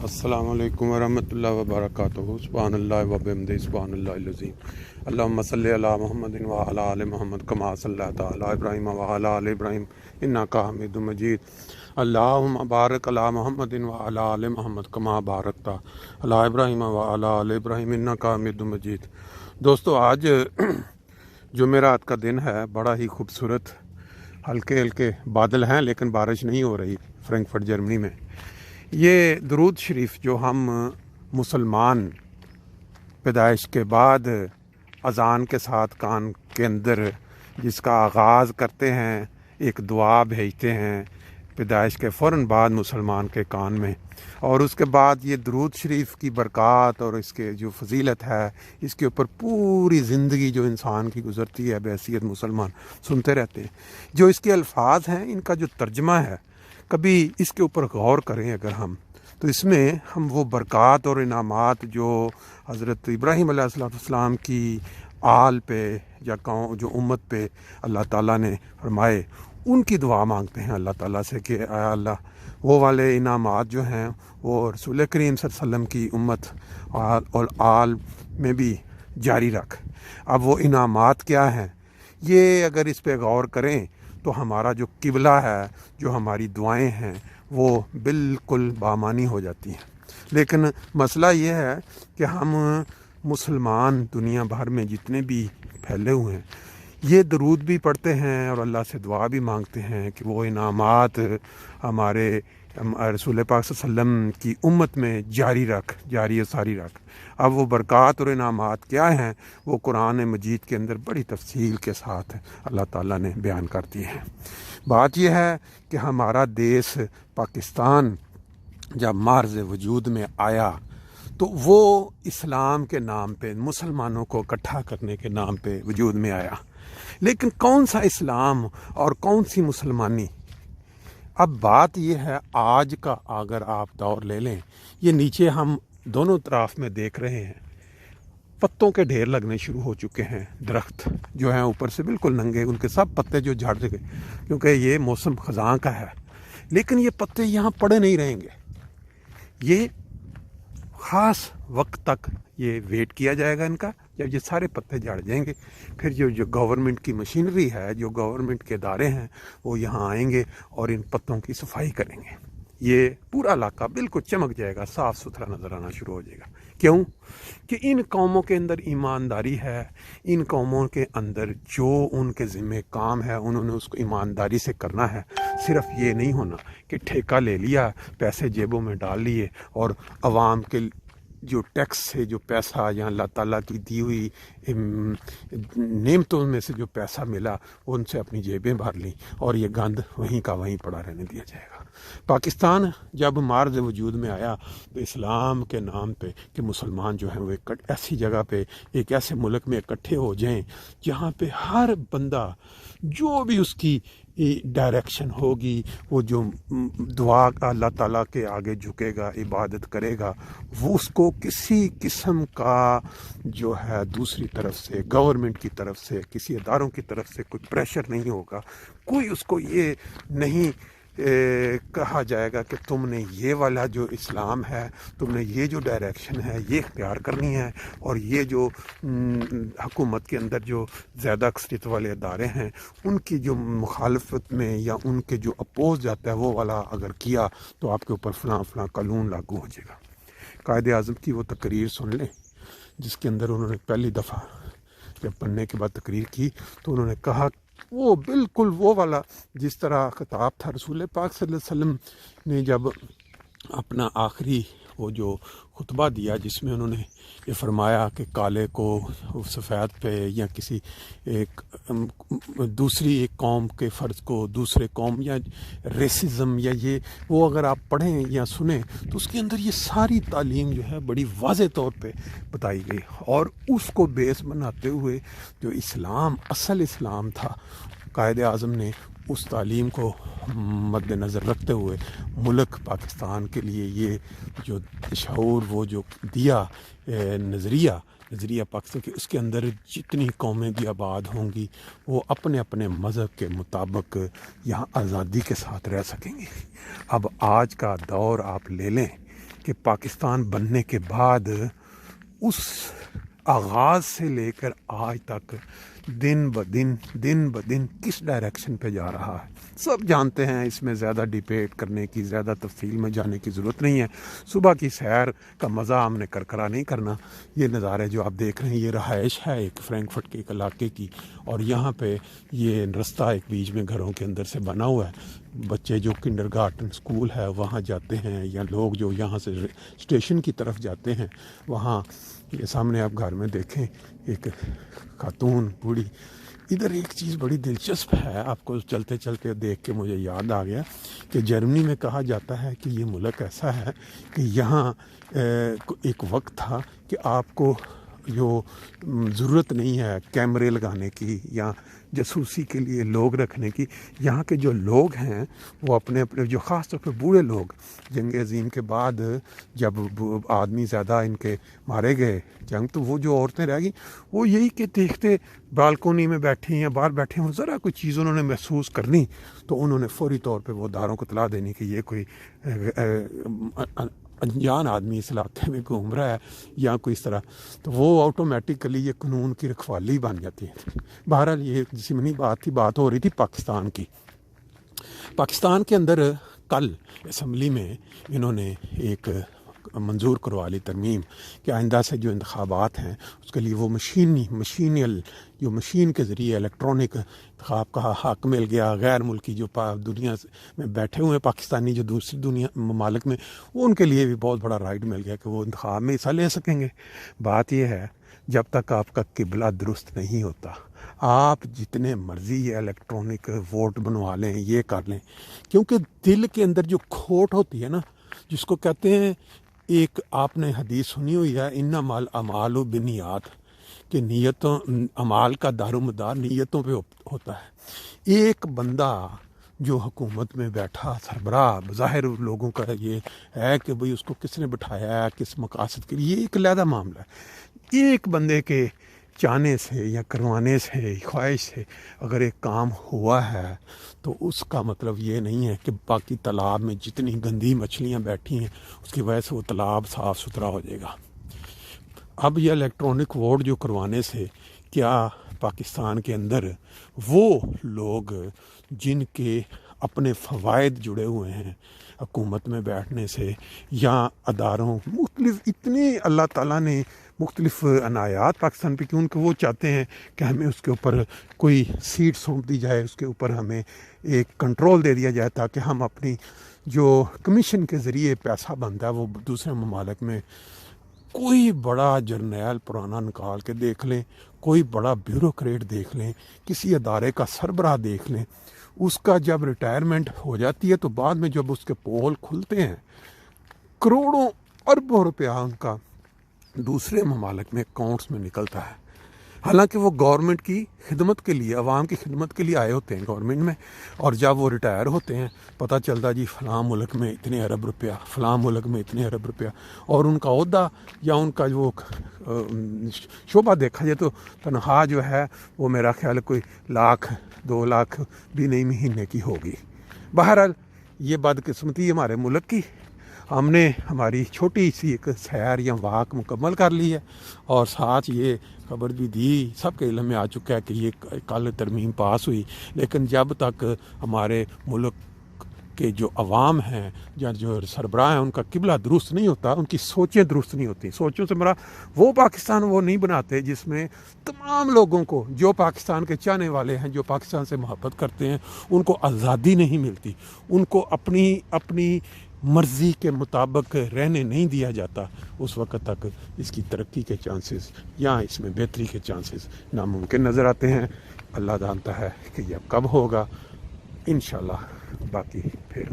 السلام علیکم ورحمۃ اللہ وبرکاتہ۔ سبحان اللہ وبحمدہ سبحان اللہ العظیم۔ اللہم صلی علی محمد وعلی آل محمد کما صلیت علی ابراہیم وعلی آل ابراہیم انک حمید مجید۔ اللہم بارک علی محمد وعلی آل محمد کما بارکت علی ابراہیم وعلی آل ابراہیم انک حمید مجید۔ دوستو، آج جمعرات کا دن ہے، بڑا ہی خوبصورت، ہلکے ہلکے بادل ہیں لیکن بارش نہیں ہو رہی فرینکفرٹ جرمنی میں۔ یہ درود شریف جو ہم مسلمان پیدائش کے بعد اذان کے ساتھ کان کے اندر جس کا آغاز کرتے ہیں، ایک دعا بھیجتے ہیں پیدائش کے فوراً بعد مسلمان کے کان میں، اور اس کے بعد یہ درود شریف کی برکات اور اس کے جو فضیلت ہے، اس کے اوپر پوری زندگی جو انسان کی گزرتی ہے بحیثیت مسلمان سنتے رہتے ہیں۔ جو اس کے الفاظ ہیں، ان کا جو ترجمہ ہے، کبھی اس کے اوپر غور کریں اگر ہم، تو اس میں ہم وہ برکات اور انعامات جو حضرت ابراہیم علیہ السلام کی آل پہ یا جو امت پہ اللہ تعالیٰ نے فرمائے، ان کی دعا مانگتے ہیں اللہ تعالیٰ سے کہ اے اللہ، وہ والے انعامات جو ہیں وہ رسول کریم صلی اللہ علیہ وسلم کی امت اور آل میں بھی جاری رکھ۔ اب وہ انعامات کیا ہیں، یہ اگر اس پہ غور کریں تو ہمارا جو قبلہ ہے، جو ہماری دعائیں ہیں، وہ بالکل بامانی ہو جاتی ہیں۔ لیکن مسئلہ یہ ہے کہ ہم مسلمان دنیا بھر میں جتنے بھی پھیلے ہوئے ہیں، یہ درود بھی پڑھتے ہیں اور اللہ سے دعا بھی مانگتے ہیں کہ وہ انعامات ہمارے رسول پاک صلی اللہ علیہ وسلم کی امت میں جاری و ساری رکھ۔ اب وہ برکات اور انعامات کیا ہیں، وہ قرآن مجید کے اندر بڑی تفصیل کے ساتھ اللہ تعالیٰ نے بیان کر دی ہیں۔ بات یہ ہے کہ ہمارا دیس پاکستان جب معرض وجود میں آیا تو وہ اسلام کے نام پہ، مسلمانوں کو اکٹھا کرنے کے نام پہ وجود میں آیا، لیکن کون سا اسلام اور کون سی مسلمانی؟ اب بات یہ ہے، آج کا اگر آپ دور لے لیں، یہ نیچے ہم دونوں طرف میں دیکھ رہے ہیں، پتوں کے ڈھیر لگنے شروع ہو چکے ہیں۔ درخت جو ہیں اوپر سے بالکل ننگے، ان کے سب پتے جو جھڑ گئے کیونکہ یہ موسم خزاں کا ہے، لیکن یہ پتے یہاں پڑے نہیں رہیں گے۔ یہ خاص وقت تک یہ ویٹ کیا جائے گا ان کا، جب یہ سارے پتے جھڑ جائیں گے، پھر جو گورنمنٹ کی مشینری ہے، جو گورنمنٹ کے ادارے ہیں، وہ یہاں آئیں گے اور ان پتوں کی صفائی کریں گے۔ یہ پورا علاقہ بالکل چمک جائے گا، صاف ستھرا نظر آنا شروع ہو جائے گا۔ کیوں؟ کہ ان قوموں کے اندر ایمانداری ہے، ان قوموں کے اندر جو ان کے ذمہ کام ہے انہوں نے اس کو ایمانداری سے کرنا ہے۔ صرف یہ نہیں ہونا کہ ٹھیکہ لے لیا، پیسے جیبوں میں ڈال لیے اور عوام کے جو ٹیکس سے جو پیسہ یا اللہ تعالیٰ کی دی ہوئی نعمتوں میں سے جو پیسہ ملا ان سے اپنی جیبیں بھر لیں، اور یہ گند وہیں کا وہیں پڑا رہنے دیا جائے گا۔ پاکستان جب معرض وجود میں آیا تو اسلام کے نام پہ کہ مسلمان جو ہیں وہ ایسی جگہ پہ، ایک ایسے ملک میں اکٹھے ہو جائیں جہاں پہ ہر بندہ جو بھی اس کی ڈائریکشن ہوگی، وہ جو دعا اللہ تعالیٰ کے آگے جھکے گا، عبادت کرے گا، وہ اس کو کسی قسم کا جو ہے دوسری طرف سے، گورنمنٹ کی طرف سے، کسی اداروں کی طرف سے کوئی پریشر نہیں ہوگا، کوئی اس کو یہ نہیں کہا جائے گا کہ تم نے یہ والا جو اسلام ہے، تم نے یہ جو ڈائریکشن ہے یہ اختیار کرنی ہے، اور یہ جو حکومت کے اندر جو زیادہ اکثریت والے ادارے ہیں ان کی جو مخالفت میں یا ان کے جو اپوز جاتا ہے وہ والا اگر کیا تو آپ کے اوپر فلاں فلاں قانون لاگو ہو جائے گا۔ قائد اعظم کی وہ تقریر سن لیں جس کے اندر انہوں نے پہلی دفعہ جب بننے کے بعد تقریر کی تو انہوں نے کہا، وہ بالکل وہ والا جس طرح خطاب تھا رسول پاک صلی اللہ علیہ وسلم نے جب اپنا آخری وہ جو خطبہ دیا، جس میں انہوں نے یہ فرمایا کہ کالے کو سفید پہ یا کسی ایک دوسری ایک قوم کے فرد کو دوسرے قوم یا ریسزم یا یہ وہ اگر آپ پڑھیں یا سنیں تو اس کے اندر یہ ساری تعلیم جو ہے بڑی واضح طور پہ بتائی گئی، اور اس کو بیس بناتے ہوئے جو اسلام اصل اسلام تھا، قائد اعظم نے اس تعلیم کو مد نظر رکھتے ہوئے ملک پاکستان کے لیے یہ جو شعور وہ جو دیا نظریہ پاکستان کے، اس کے اندر جتنی قومیں بھی آباد ہوں گی وہ اپنے اپنے مذہب کے مطابق یہاں آزادی کے ساتھ رہ سکیں گی۔ اب آج کا دور آپ لے لیں، کہ پاکستان بننے کے بعد اس آغاز سے لے کر آج تک دن بدن کس ڈائریکشن پہ جا رہا ہے سب جانتے ہیں. اس میں زیادہ ڈیبیٹ کرنے کی، زیادہ تفصیل میں جانے کی ضرورت نہیں ہے. صبح کی سیر کا مزہ ہم نے کرکرا نہیں کرنا. یہ نظارے جو آپ دیکھ رہے ہیں یہ رہائش ہے ایک فرینکفرٹ کے ایک علاقے کی، اور یہاں پہ یہ رستہ ایک بیچ میں گھروں کے اندر سے بنا ہوا ہے. بچے جو کنڈر گارٹن اسکول ہے وہاں جاتے ہیں، یا لوگ جو یہاں سے اسٹیشن کی طرف جاتے ہیں وہاں. یہ سامنے آپ گھر میں دیکھیں ایک خاتون بوڑھی. ادھر ایک چیز بڑی دلچسپ ہے، آپ کو چلتے چلتے دیکھ کے مجھے یاد آ گیا کہ جرمنی میں کہا جاتا ہے کہ یہ ملک ایسا ہے کہ یہاں ایک وقت تھا کہ آپ کو جو ضرورت نہیں ہے کیمرے لگانے کی یا جاسوسی کے لیے لوگ رکھنے کی. یہاں کے جو لوگ ہیں وہ اپنے جو خاص طور پہ بوڑھے لوگ، جنگ عظیم کے بعد جب آدمی زیادہ ان کے مارے گئے جنگ، تو وہ جو عورتیں رہ گئیں وہ یہی کہ دیکھتے بالکونی میں بیٹھے یا باہر بیٹھے ہوں، ذرا کوئی چیز انہوں نے محسوس کرنی تو انہوں نے فوری طور پہ وہ داروں کو اطلاع دینی کہ یہ کوئی انجان آدمی اس علاقے میں گھوم رہا ہے یا کوئی اس طرح، تو وہ آٹومیٹیکلی یہ قانون کی رکھوالی بن جاتی ہے. بہرحال یہ جسمانی بات ہو رہی تھی پاکستان کی. پاکستان کے اندر کل اسمبلی میں انہوں نے ایک منظور کروا لی ترمیم کہ آئندہ سے جو انتخابات ہیں اس کے لیے وہ مشینی جو مشین کے ذریعے الیکٹرانک انتخاب کا حق مل گیا. غیر ملکی جو دنیا میں بیٹھے ہوئے ہیں پاکستانی جو دوسری دنیا ممالک میں، وہ ان کے لیے بھی بہت بڑا رائٹ مل گیا کہ وہ انتخاب میں حصہ لے سکیں گے. بات یہ ہے جب تک آپ کا قبلہ درست نہیں ہوتا آپ جتنے مرضی یہ الیکٹرانک ووٹ بنوا لیں یہ کر لیں، کیونکہ دل کے اندر جو کھوٹ ہوتی ہے نا، جس کو کہتے ہیں، ایک آپ نے حدیث سنی ہوئی ہے انما الامال بالنیات، کہ نیتوں امال کا دارمدار نیتوں پہ ہوتا ہے. ایک بندہ جو حکومت میں بیٹھا سربراہ بظاہر لوگوں کا یہ ہے کہ بھئی اس کو کس نے بٹھایا ہے کس مقاصد کے لیے، یہ ایک علیحدہ معاملہ ہے. ایک بندے کے چاہنے سے یا کروانے سے خواہش سے اگر ایک کام ہوا ہے تو اس کا مطلب یہ نہیں ہے کہ باقی تالاب میں جتنی گندی مچھلیاں بیٹھی ہیں اس کی وجہ سے وہ تالاب صاف ستھرا ہو جائے گا. اب یہ الیکٹرانک ووٹ جو کروانے سے کیا پاکستان کے اندر وہ لوگ جن کے اپنے فوائد جڑے ہوئے ہیں حکومت میں بیٹھنے سے یا اداروں مختلف، اتنے اللہ تعالیٰ نے مختلف عنایات پاکستان پہ، کیونکہ وہ چاہتے ہیں کہ ہمیں اس کے اوپر کوئی سیٹ سونپ دی جائے، اس کے اوپر ہمیں ایک کنٹرول دے دیا جائے تاکہ ہم اپنی جو کمیشن کے ذریعے پیسہ بنتا ہے وہ دوسرے ممالک میں. کوئی بڑا جرنیل پرانا نکال کے دیکھ لیں، کوئی بڑا بیوروکریٹ دیکھ لیں، کسی ادارے کا سربراہ دیکھ لیں، اس کا جب ریٹائرمنٹ ہو جاتی ہے تو بعد میں جب اس کے پول کھلتے ہیں کروڑوں اربوں روپیہ ان کا دوسرے ممالک میں اکاؤنٹس میں نکلتا ہے. حالانکہ وہ گورنمنٹ کی خدمت کے لیے، عوام کی خدمت کے لیے آئے ہوتے ہیں گورنمنٹ میں، اور جب وہ ریٹائر ہوتے ہیں پتہ چلتا جی فلاں ملک میں اتنے ارب روپیہ، فلاں ملک میں اتنے ارب روپیہ، اور ان کا عہدہ یا ان کا جو شعبہ دیکھا جائے تو تنخواہ جو ہے وہ میرا خیال ہے کوئی 1,00,000 2,00,000 بھی نہیں مہینے کی ہوگی. بہرحال یہ بدقسمتی ہمارے ملک کی. ہم نے ہماری چھوٹی سی ایک سیر یا واک مکمل کر لی ہے، اور ساتھ یہ خبر بھی دی، سب کے علم میں آ چکا ہے کہ یہ کل ترمیم پاس ہوئی. لیکن جب تک ہمارے ملک کے جو عوام ہیں یا جو سربراہ ہیں ان کا قبلہ درست نہیں ہوتا، ان کی سوچیں درست نہیں ہوتی. سوچوں سے مراد وہ پاکستان وہ نہیں بناتے جس میں تمام لوگوں کو، جو پاکستان کے چاہنے والے ہیں، جو پاکستان سے محبت کرتے ہیں، ان کو آزادی نہیں ملتی، ان کو اپنی مرضی کے مطابق رہنے نہیں دیا جاتا. اس وقت تک اس کی ترقی کے چانسز یا اس میں بہتری کے چانسز ناممکن نظر آتے ہیں. اللہ جانتا ہے کہ یہ کب ہوگا. انشاءاللہ باقی پھر